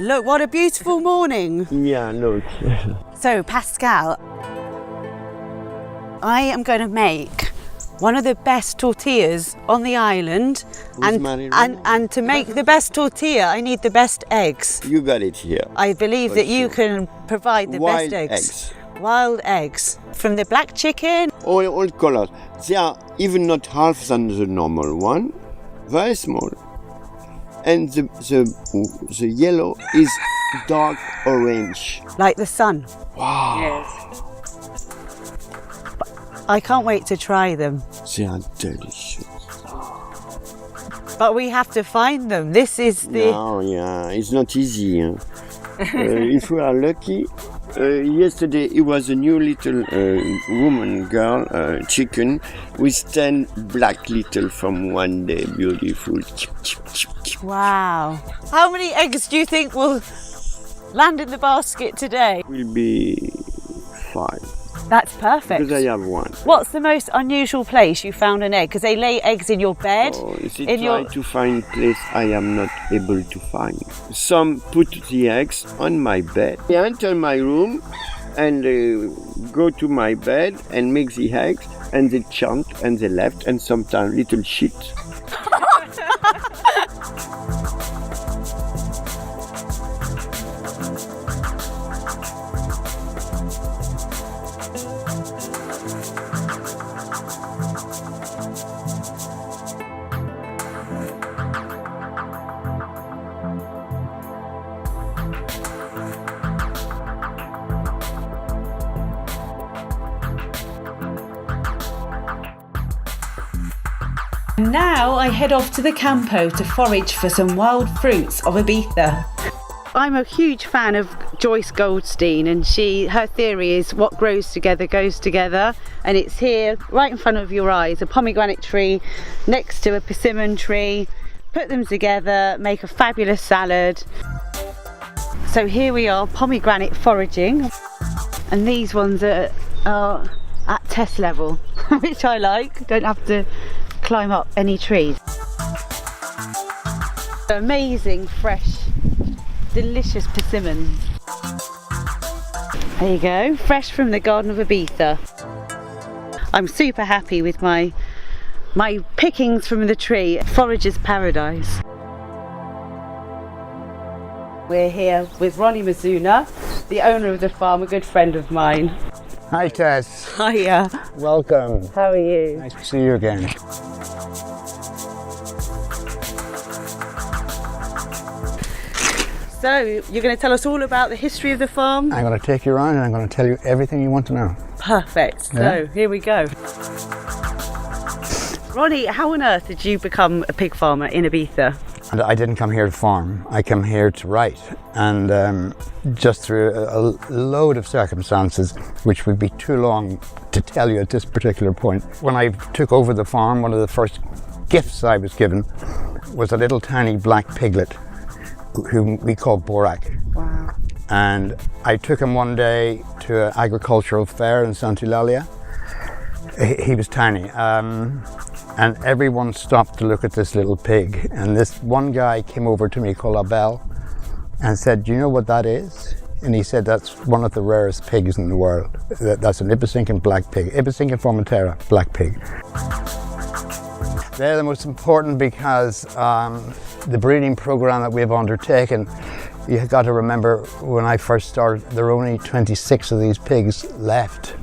Look, what a beautiful morning. Yeah, look. So, Pascal, I am going to make one of the best tortillas on the island. And to make the best tortilla, I need the best eggs. You got it here. I believe that you can provide the Wild best eggs. eggs. Wild eggs. From the black chicken. All colors. They are even not half than the normal one. Very small. And the yellow is dark orange. Like the sun. Wow. Yes. I can't wait to try them. They are delicious. But we have to find them. This is the... No, yeah, it's not easy. Huh? If we are lucky, yesterday it was a new little girl, chicken, with 10 black little from one day. Beautiful. Wow. How many eggs do you think will land in the basket today? Will be 5. That's perfect. Because I have one. What's the most unusual place you found an egg? Because they lay eggs in your bed. Oh, try to find place I am not able to find. Some put the eggs on my bed. They enter my room and go to my bed and make the eggs, and they chunk and they left, and sometimes little shit. Now I head off to the campo to forage for some wild fruits of Ibiza. I'm a huge fan of Joyce Goldstein, and her theory is what grows together goes together, and it's here right in front of your eyes, a pomegranate tree next to a persimmon tree. Put them together, make a fabulous salad. So here we are, pomegranate foraging, and these ones are at Tess level, which I like. Don't have to climb up any trees. Amazing, fresh, delicious persimmons. There you go, fresh from the Garden of Ibiza. I'm super happy with my pickings from the tree. Forager's paradise. We're here with Ronnie Mussona, the owner of the farm, a good friend of mine. Hi Tess. Hiya. Welcome. How are you? Nice to see you again. So, you're going to tell us all about the history of the farm? I'm going to take you around and I'm going to tell you everything you want to know. Perfect. Yeah? So, here we go. Ronnie, how on earth did you become a pig farmer in Ibiza? And I didn't come here to farm, I came here to write. And just through a load of circumstances, which would be too long to tell you at this particular point. When I took over the farm, one of the first gifts I was given was a little tiny black piglet, whom we call Borak. Wow. And I took him one day to an agricultural fair in Sant'Eulalia. He was tiny. And everyone stopped to look at this little pig. And this one guy came over to me called Abel and said, "Do you know what that is?" And he said, "That's one of the rarest pigs in the world. That's an Ibicencan black pig, Ibicencan Formentera black pig." They're the most important because the breeding program that we've undertaken, you've got to remember when I first started, there were only 26 of these pigs left.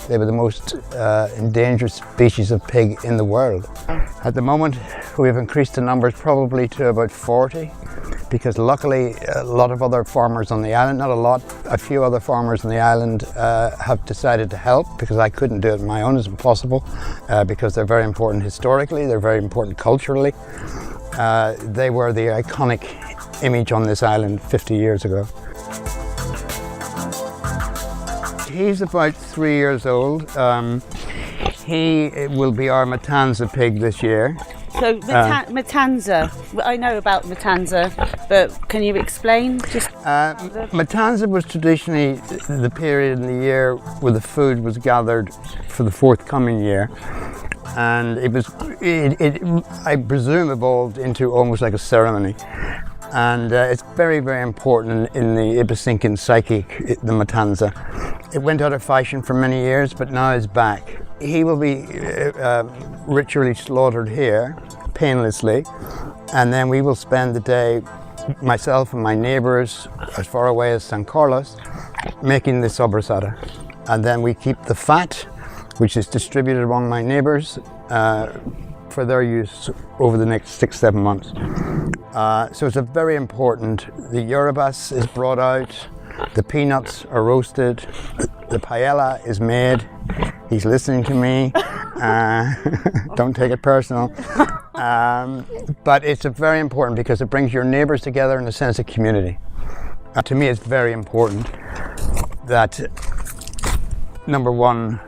They were the most endangered species of pig in the world. At the moment, we've increased the numbers probably to about 40, because luckily a lot of other farmers on the island, not a lot, a few other farmers on the island have decided to help, because I couldn't do it on my own, it's impossible, because they're very important historically, they're very important culturally. They were the iconic image on this island 50 years ago. He's about 3 years old. He will be our Mantaza pig this year. So Mantaza, I know about Mantaza, but can you explain? Mantaza was traditionally the period in the year where the food was gathered for the forthcoming year, and it I presume, evolved into almost like a ceremony. And it's very, very important in the Ibicencan psyche, the Mantaza. It went out of fashion for many years, but now it's back. He will be ritually slaughtered here, painlessly, and then we will spend the day, myself and my neighbours, as far away as San Carlos, making the sobrasada. And then we keep the fat, which is distributed among my neighbours, for their use over the next 6-7 months. So it's a very important. The yerubas is brought out, the peanuts are roasted, the paella is made. He's listening to me. Don't take it personal. But it's very important because it brings your neighbours together in a sense of community. To me, it's very important that, number one,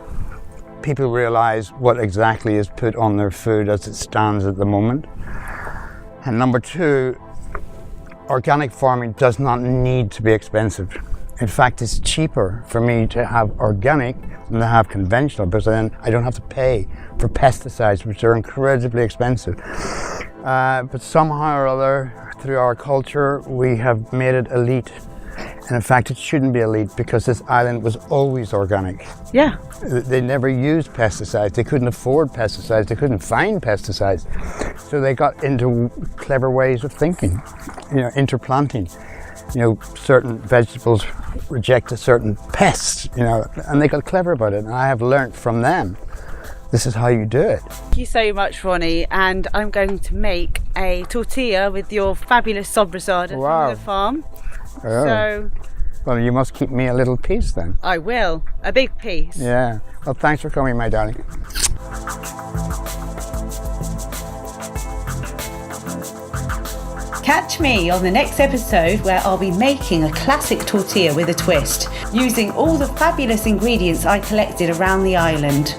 people realise what exactly is put on their food as it stands at the moment. And number two, organic farming does not need to be expensive. In fact, it's cheaper for me to have organic than to have conventional, because then I don't have to pay for pesticides, which are incredibly expensive. But somehow or other, through our culture, we have made it elite. And in fact, it shouldn't be elite because this island was always organic. Yeah. They never used pesticides. They couldn't afford pesticides. They couldn't find pesticides. So they got into clever ways of thinking, interplanting. Certain vegetables reject a certain pest, and they got clever about it. And I have learnt from them. This is how you do it. Thank you so much, Ronnie. And I'm going to make a tortilla with your fabulous sobrasada from the farm. Oh. So, well, you must keep me a little piece then. I will. A big piece. Yeah. Well, thanks for coming, my darling. Catch me on the next episode where I'll be making a classic tortilla with a twist, using all the fabulous ingredients I collected around the island.